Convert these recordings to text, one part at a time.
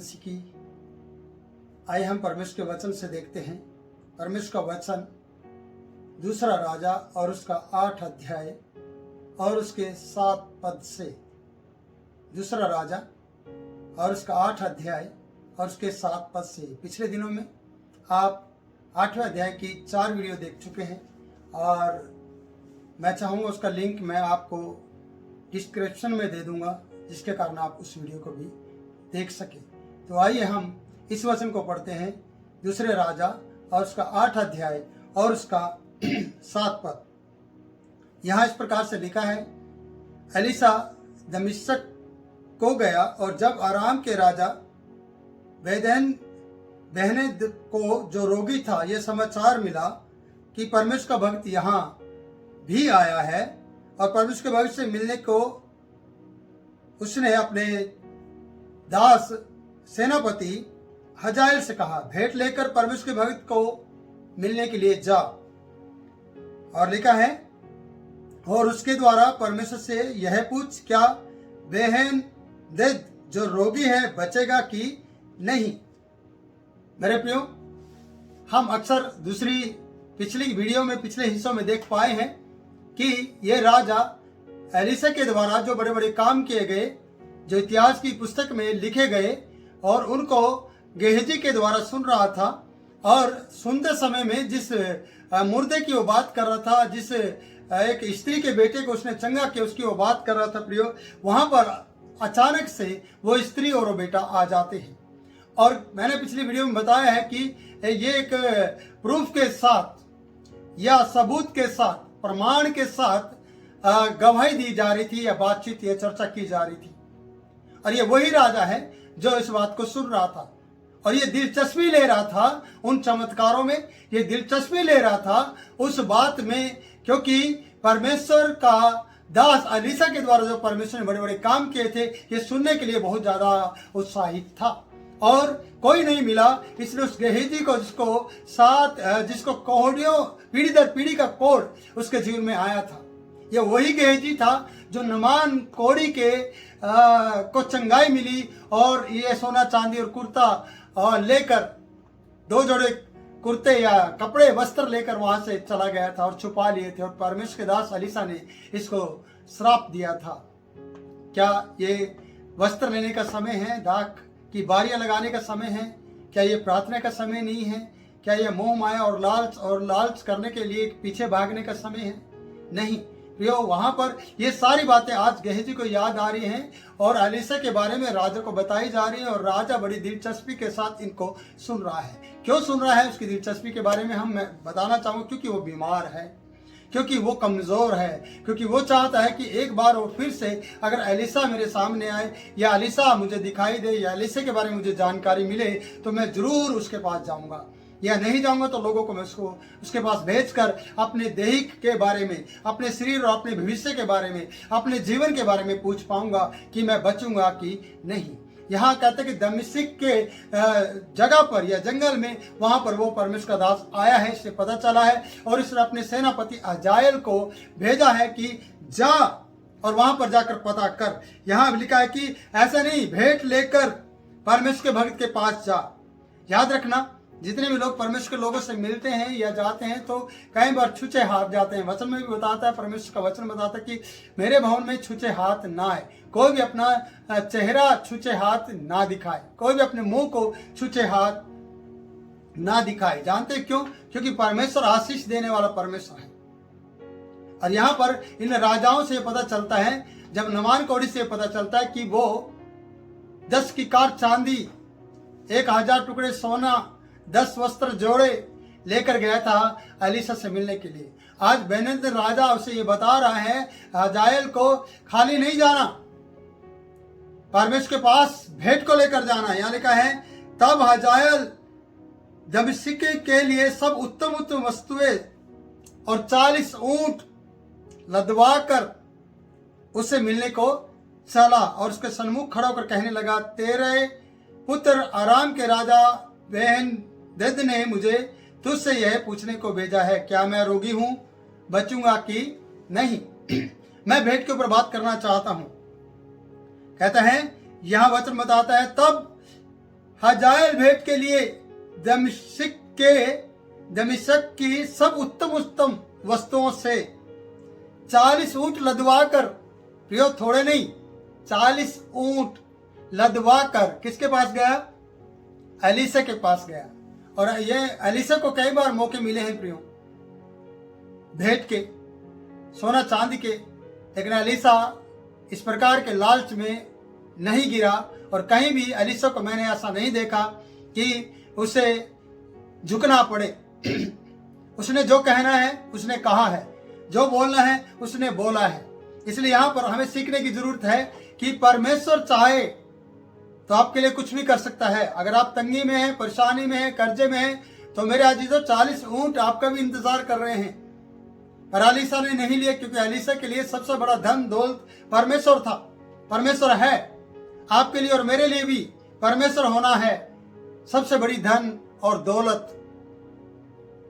मसीह की। आइए हम परमेश्वर के वचन से देखते हैं। परमेश्वर का वचन दूसरा राजा और उसका 8 अध्याय और उसके 7 पद से। दूसरा राजा और उसका 8 अध्याय और उसके 7 पद से। पिछले दिनों में आप 8वें अध्याय की 4 वीडियो देख चुके हैं और मैं चाहूँगा उसका लिंक मैं आपको डिस्क्रिप्शन में दे दूंगा, जिसके कारण आप उस वीडियो को भी देख सकें। तो आइए हम इस वचन को पढ़ते हैं। दूसरे राजा और उसका 8 अध्याय और उसका 7 पद। यहाँ इस प्रकार से लिखा है, एलीशा दमिश्क को गया और जब आराम के राजा बहने को जो रोगी था यह समाचार मिला कि परमेश्वर का भक्त यहाँ भी आया है और परमेश्वर के भक्त से मिलने को उसने अपने दास सेनापति हजाएल से कहा, भेंट लेकर परमेश्वर के भक्त को मिलने के लिए जा। और लिखा है, और उसके द्वारा परमेश्वर से यह पूछ, क्या बहन दद जो रोगी है बचेगा कि नहीं। मेरे प्रियो, हम अक्सर पिछली वीडियो में पिछले हिस्सों में देख पाए हैं कि ये राजा एलीशा के द्वारा जो बड़े बड़े काम किए गए, जो इतिहास की पुस्तक में लिखे गए, और उनको गेहजी के द्वारा सुन रहा था। और सुनते समय में जिस मुर्दे की वो बात कर रहा था, जिस एक स्त्री के बेटे को उसने चंगा किया, उसकी वो बात कर रहा था प्रियो, वहां पर अचानक से वो स्त्री और वो बेटा आ जाते हैं। और मैंने पिछली वीडियो में बताया है कि ये एक प्रूफ के साथ या सबूत के साथ, प्रमाण के साथ गवाही दी जा रही थी या बातचीत या चर्चा की जा रही थी। और ये वही राजा है जो इस बात को सुन रहा था और ये दिलचस्पी ले रहा था उन चमत्कारों में, ये दिलचस्पी ले रहा था उस बात में, क्योंकि परमेश्वर का दास एलीशा के द्वारा जो परमेश्वर ने बड़े बड़े काम किए थे, ये सुनने के लिए बहुत ज्यादा उत्साहित था। और कोई नहीं मिला, इसलिए उस गेहजी को जिसको कोहड़ियों पीढ़ी दर पीढ़ी का कोड़ उसके जीवन में आया था। ये वही गेहजी था जो नमान कोड़ी के को चंगाई मिली और ये सोना चांदी और कुर्ता लेकर 2 जोड़े कुर्ते या कपड़े वस्त्र लेकर वहां से चला गया था और छुपा लिए थे। और परमेश्वर के दास एलीशा ने इसको श्राप दिया था। क्या ये वस्त्र लेने का समय है? दाख की बारियां लगाने का समय है? क्या ये प्रार्थना का समय नहीं है? क्या ये मोह माया और लालच करने के लिए पीछे भागने का समय है? नहीं प्रियो, वहां पर ये सारी बातें आज गेहजी को याद आ रही हैं और एलीशा के बारे में राजा को बताई जा रही है। और राजा बड़ी दिलचस्पी के साथ इनको सुन रहा है। क्यों सुन रहा है, उसकी दिलचस्पी के बारे में मैं बताना चाहूंगा। क्योंकि वो बीमार है, क्योंकि वो कमजोर है, क्योंकि वो चाहता है कि एक बार वो फिर से अगर एलीशा मेरे सामने आए या एलीशा मुझे दिखाई दे या एलीशा के बारे में मुझे जानकारी मिले तो मैं जरूर उसके पास जाऊंगा, या नहीं जाऊंगा तो लोगों को मैं उसके पास भेजकर अपने दैहिक के बारे में, अपने शरीर और अपने भविष्य के बारे में, अपने जीवन के बारे में पूछ पाऊंगा कि मैं बचूंगा कि नहीं। यहाँ कहते कि दमिश्क के जगह पर या जंगल में वहां पर वो परमेश्वर का दास आया है, इससे पता चला है। और इसने अपने सेनापति हजाएल को भेजा है कि जा और वहां पर जाकर पता कर। यहाँ लिखा है कि ऐसा नहीं, भेंट लेकर परमेश्वर के भक्त के पास जा। याद रखना, जितने भी लोग परमेश्वर के लोगों से मिलते हैं या जाते हैं तो कई बार छुचे हाथ जाते हैं। वचन में भी बताता है, परमेश्वर का वचन बताता है कि मेरे भवन में छुचे हाथ ना आए। कोई भी अपना चेहरा छुचे हाथ ना दिखाए, कोई भी अपने मुंह को छुचे हाथ ना दिखाए। जानते क्यों? क्योंकि परमेश्वर आशीष देने वाला परमेश्वर है। और यहाँ पर इन राजाओं से पता चलता है, जब नमान कोड़ी से पता चलता है कि वो 10 की कार चांदी, 1000 टुकड़े सोना, 10 वस्त्र जोड़े लेकर गया था एलीशा से मिलने के लिए। आज बेनहदद राजा उसे ये बता रहा है हजाएल को खाली नहीं जाना, परमेश्वर के पास भेंट को लेकर जाना। यहाँ लिखा है, तब हजाएल दमिश्क के लिए सब उत्तम उत्तम वस्तुएं और 40 ऊंट लदवाकर उससे मिलने को चला और उसके सन्मुख खड़ा होकर कहने लगा, तेरे पुत्र आराम के राजा बहन दद ने मुझे तुझसे यह पूछने को भेजा है, क्या मैं रोगी हूं, बचूंगा कि नहीं। मैं भेंट के ऊपर बात करना चाहता हूं। कहता है, यहां वचन बताता है, तब हजाएल भेंट के लिए दमिश्क की सब उत्तम उत्तम वस्तुओं से 40 ऊंट लदवा कर, प्रियो थोड़े नहीं, 40 ऊंट लदवा कर किसके पास गया? एलीशा के पास गया। और ये एलीशा को कई बार मौके मिले हैं प्रियो, भेंट के, सोना चांदी के, लेकिन एलीशा इस प्रकार के लालच में नहीं गिरा। और कहीं भी एलीशा को मैंने ऐसा नहीं देखा कि उसे झुकना पड़े। उसने जो कहना है उसने कहा है, जो बोलना है उसने बोला है। इसलिए यहाँ पर हमें सीखने की जरूरत है कि परमेश्वर चाहे तो आपके लिए कुछ भी कर सकता है। अगर आप तंगी में हैं, परेशानी में हैं, कर्जे में हैं, तो मेरे अजीजों 40 ऊंट आपका भी इंतजार कर रहे हैं। पर एलीशा ने नहीं लिया, क्योंकि एलीशा के लिए सबसे बड़ा धन दौलत परमेश्वर था, परमेश्वर है। आपके लिए और मेरे लिए भी परमेश्वर होना है सबसे बड़ी धन और दौलत।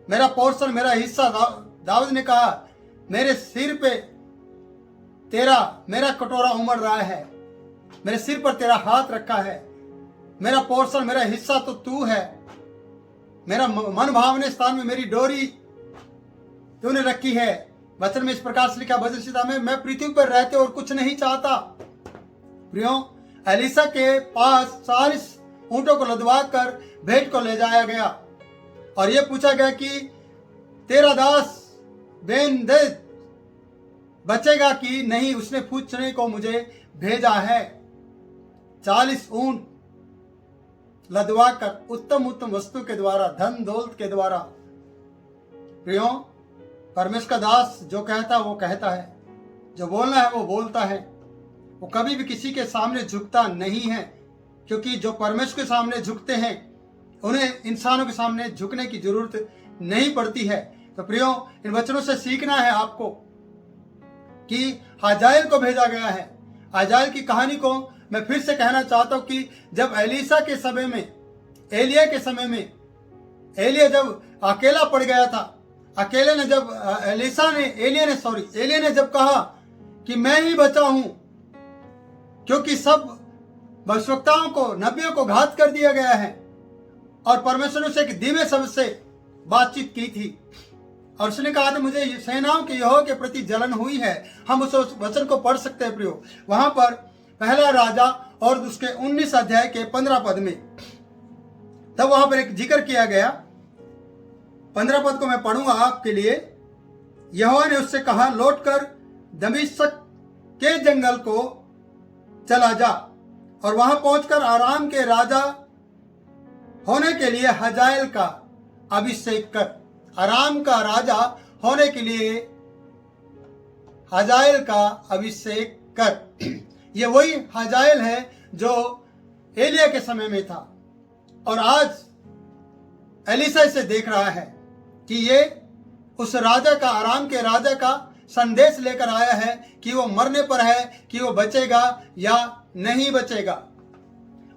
मेरा पोर्शन, मेरा हिस्सा, दाऊद ने कहा, मेरे सिर पे मेरा कटोरा उमड़ रहा है, मेरे सिर पर तेरा हाथ रखा है, मेरा पोर्शन, मेरा हिस्सा तो तू है, मेरा मन भावने स्थान में मेरी डोरी तूने रखी है। वचन में इस प्रकार से लिखा, भजन संहिता में, मैं पृथ्वी पर रहते और कुछ नहीं चाहता। प्रियो, एलीशा के पास 40 ऊंटों को लदवा कर भेंट को ले जाया गया और यह पूछा गया कि तेरा दास बेन-हदद बचेगा कि नहीं, उसने पूछने को मुझे भेजा है। 40 ऊंट लदवा कर उत्तम उत्तम वस्तु के द्वारा, धन दौलत के द्वारा। प्रियो, परमेश्वर का दास जो कहता है वो कहता है, जो बोलना है वो बोलता है। वो कभी भी किसी के सामने झुकता नहीं है, क्योंकि जो परमेश्वर के सामने झुकते हैं उन्हें इंसानों के सामने झुकने की जरूरत नहीं पड़ती है। तो प्रियो, इन वचनों से सीखना है आपको कि हाजाएल को भेजा गया है। हाजाएल की कहानी को मैं फिर से कहना चाहता हूं कि जब एलीशा के समय में, एलिया के समय में, एलिया जब अकेला पड़ गया था, एलिया ने जब कहा कि मैं ही बचा हूं, क्योंकि सब भविष्यवक्ताओं को, नबियों को घात कर दिया गया है, और परमेश्वर ने उसे एक धीमे शब्द से बातचीत की थी और उसने कहा था, मुझे सेनाओं के यहोवा के प्रति जलन हुई है। हम उस वचन को पढ़ सकते हैं प्रियो, वहां पर पहला राजा और उसके 19 अध्याय के 15 पद में, तब वहां पर एक जिक्र किया गया। 15 पद को मैं पढ़ूंगा आपके लिए। यहोवा ने उससे कहा, लौटकर दमिश्क के जंगल को चला जा और वहां पहुंचकर आराम के राजा होने के लिए हजाएल का अभिषेक कर। आराम का राजा होने के लिए हजाएल का अभिषेक कर। ये वही हजाएल है जो एलिया के समय में था, और आज एलीशा इसे देख रहा है कि ये उस राजा का, आराम के राजा का संदेश लेकर आया है कि वो मरने पर है, कि वो बचेगा या नहीं बचेगा।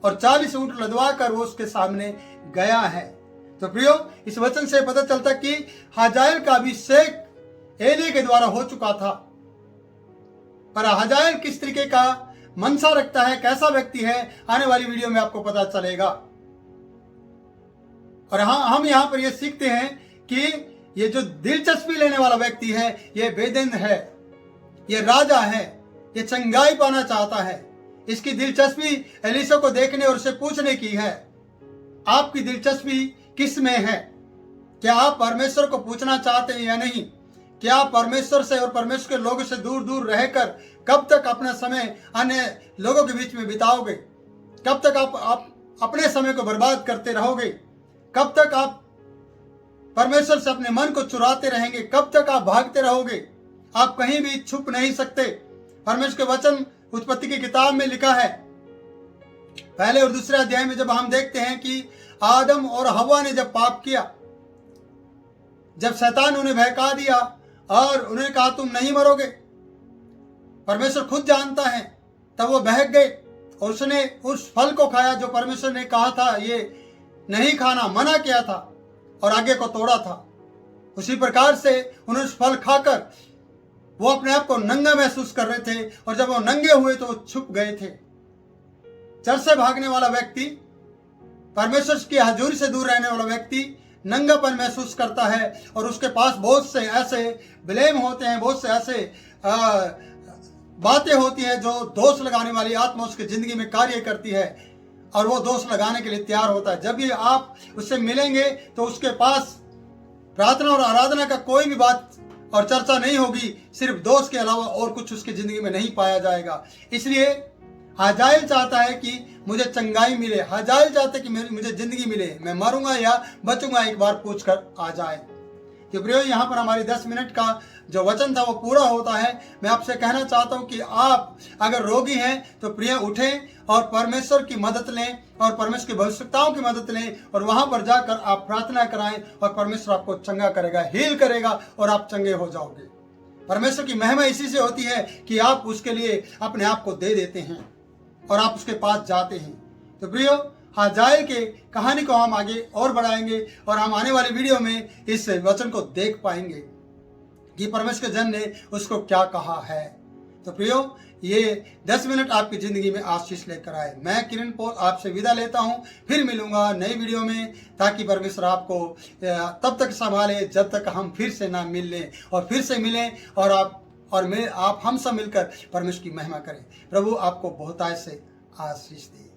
और 40 ऊंट लदवा कर वो उसके सामने गया है। तो प्रियो, इस वचन से पता चलता कि हजाएल का अभिषेक एलिया के द्वारा हो चुका था। पर हजाएल किस तरीके का मनसा रखता है, कैसा व्यक्ति है, आने वाली वीडियो में आपको पता चलेगा। और हम यहां पर यह सीखते हैं कि ये जो दिलचस्पी लेने वाला व्यक्ति है, ये बेदीन है, ये राजा है, ये चंगाई पाना चाहता है। इसकी दिलचस्पी एलीशा को देखने और उसे पूछने की है, आपकी दिलचस्पी किस में है? क्या आप परमेश्वर को पूछना चाहते हैं या नहीं? क्या आप परमेश्वर से और परमेश्वर के लोगों से दूर दूर रहकर कब तक अपना समय अन्य लोगों के बीच में बिताओगे? कब तक आप अपने समय को बर्बाद करते रहोगे? कब तक आप परमेश्वर से अपने मन को चुराते रहेंगे? कब तक आप भागते रहोगे? आप कहीं भी छुप नहीं सकते। परमेश्वर के वचन उत्पत्ति की किताब में लिखा है, पहले और दूसरे अध्याय में जब हम देखते हैं कि आदम और हवा ने जब पाप किया, जब शैतान उन्हें बहका दिया और उन्हें कहा तुम नहीं मरोगे, परमेश्वर खुद जानता है, तब वो बहक गए और उसने उस फल को खाया जो परमेश्वर ने कहा था ये नहीं खाना, मना किया था, और आगे को तोड़ा था। उसी प्रकार से उन्होंने उस फल खाकर वो अपने आप को नंगा महसूस कर रहे थे, और जब वो नंगे हुए तो वो छुप गए थे। चर से भागने वाला व्यक्ति परमेश्वर की हजूरी से दूर रहने वाला व्यक्ति नंगापन महसूस करता है और उसके पास बहुत से ऐसे ब्लेम होते हैं, बहुत से ऐसे बातें होती हैं जो दोष लगाने वाली आत्मा उसकी जिंदगी में कार्य करती है और वो दोष लगाने के लिए तैयार होता है। जब भी आप उससे मिलेंगे तो उसके पास प्रार्थना और आराधना का कोई भी बात और चर्चा नहीं होगी, सिर्फ दोष के अलावा और कुछ उसकी जिंदगी में नहीं पाया जाएगा। इसलिए हाजाइल चाहता है कि मुझे चंगाई मिले, हाजाइल चाहता है कि मुझे जिंदगी मिले, मैं मरूंगा या बचूंगा एक बार पूछ कर आ जाए। तो प्रियो, यहाँ पर हमारी 10 मिनट का जो वचन था वो पूरा होता है। मैं आपसे कहना चाहता हूँ कि आप अगर रोगी हैं तो प्रिय उठें और परमेश्वर की मदद लें और परमेश्वर की भविष्यताओं की मदद लें और वहां पर जाकर आप प्रार्थना कराएं और परमेश्वर आपको चंगा करेगा, हील करेगा और आप चंगे हो जाओगे। परमेश्वर की महिमा इसी से होती है कि आप उसके लिए अपने आप को दे देते हैं और आप उसके पास जाते हैं। तो प्रियो, हाजाइल के कहानी को हम आगे और बढ़ाएंगे और हम आने वाली वीडियो में इस वचन को देख पाएंगे कि परमेश्वर के जन ने उसको क्या कहा है। तो प्रियो, ये 10 मिनट आपकी जिंदगी में आशीष लेकर आए। मैं किरण पॉल आपसे विदा लेता हूं, फिर मिलूंगा नई वीडियो में, ताकि परमेश्वर आपको तब तक संभाले जब तक हम फिर से ना मिल लें और फिर से मिलें और आप हम सब मिलकर परमेश्वर की महिमा करें। प्रभु आपको बहुतायत से आशीष दे।